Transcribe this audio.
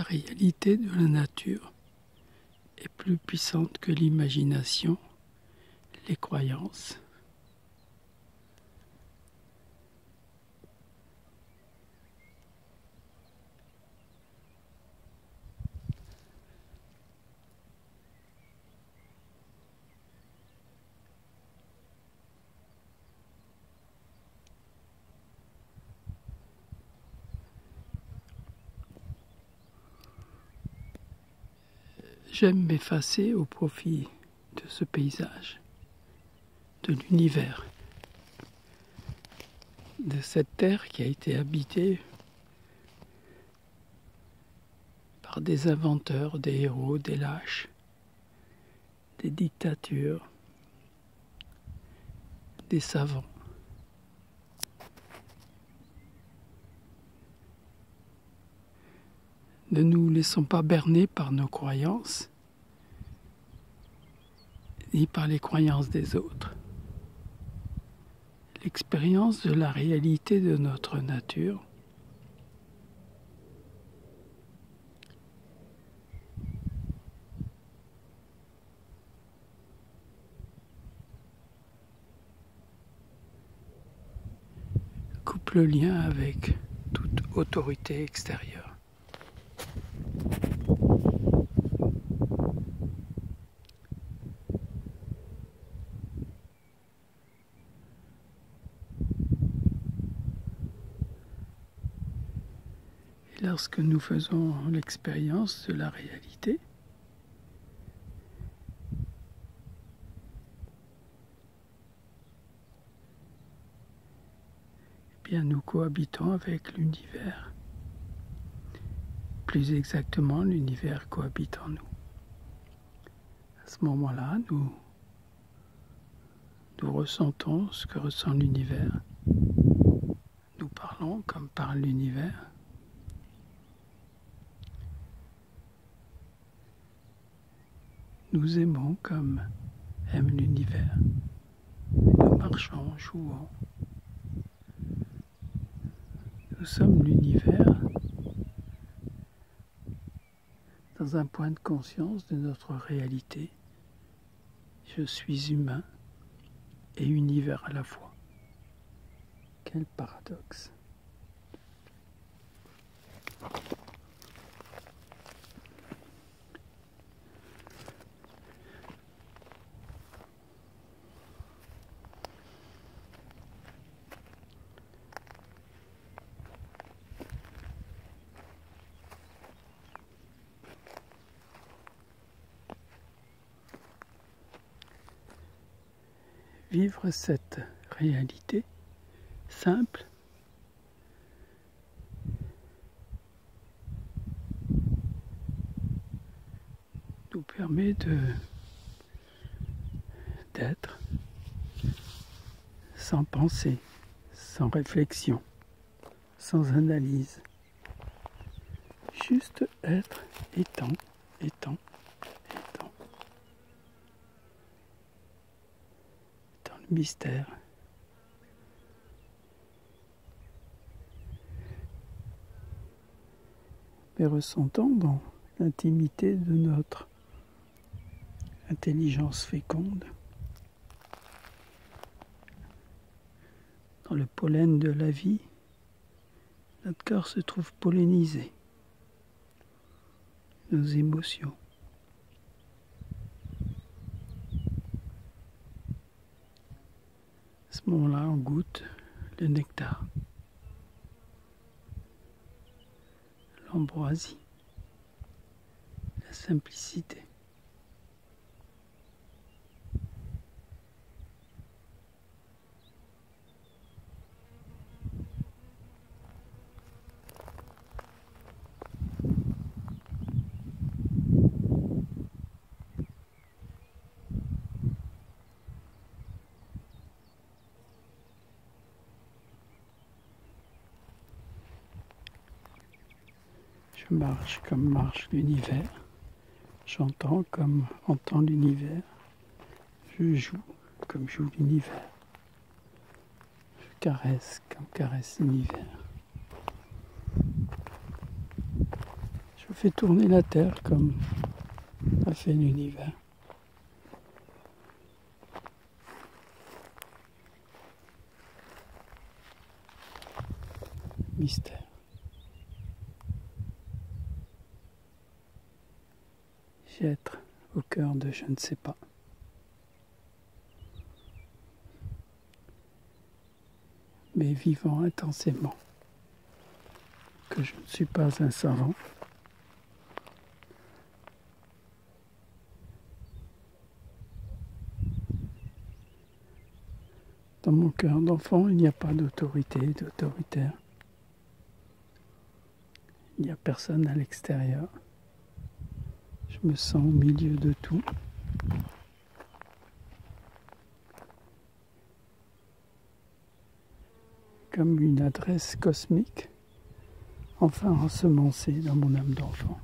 réalité de la nature est plus puissante que l'imagination, les croyances. J'aime m'effacer au profit de ce paysage, de l'univers, de cette terre qui a été habitée par des inventeurs, des héros, des lâches, des dictatures, des savants. Ne nous laissons pas berner par nos croyances, ni par les croyances des autres. L'expérience de la réalité de notre nature coupe le lien avec toute autorité extérieure. Et lorsque nous faisons l'expérience de la réalité, eh bien nous cohabitons avec l'univers. Plus exactement, l'univers cohabite en nous. À ce moment-là, nous ressentons ce que ressent l'univers. Nous parlons comme parle l'univers. Nous aimons comme aime l'univers. Nous marchons, jouons. Nous sommes l'univers dans un point de conscience de notre réalité. Je suis humain et univers à la fois. Quel paradoxe! Vivre cette réalité simple nous permet d'être sans pensée, sans réflexion, sans analyse. Juste être étant. Dans le mystère. Mais ressentant dans l'intimité de notre intelligence féconde, dans le pollen de la vie, notre cœur se trouve pollinisé. Nos émotions. À ce moment-là, on goûte le nectar, l'ambroisie, la simplicité. Je marche comme marche l'univers, j'entends comme entend l'univers, je joue comme joue l'univers, je caresse comme caresse l'univers, je fait tourner la Terre comme a fait l'univers. Mystère. J'y être au cœur de je ne sais pas. Mais vivant intensément que je ne suis pas un savant. Dans mon cœur d'enfant, il n'y a pas d'autorité, d'autoritaire. Il n'y a personne à l'extérieur. Je me sens au milieu de tout. Comme une adresse cosmique, enfin ensemencée dans mon âme d'enfant.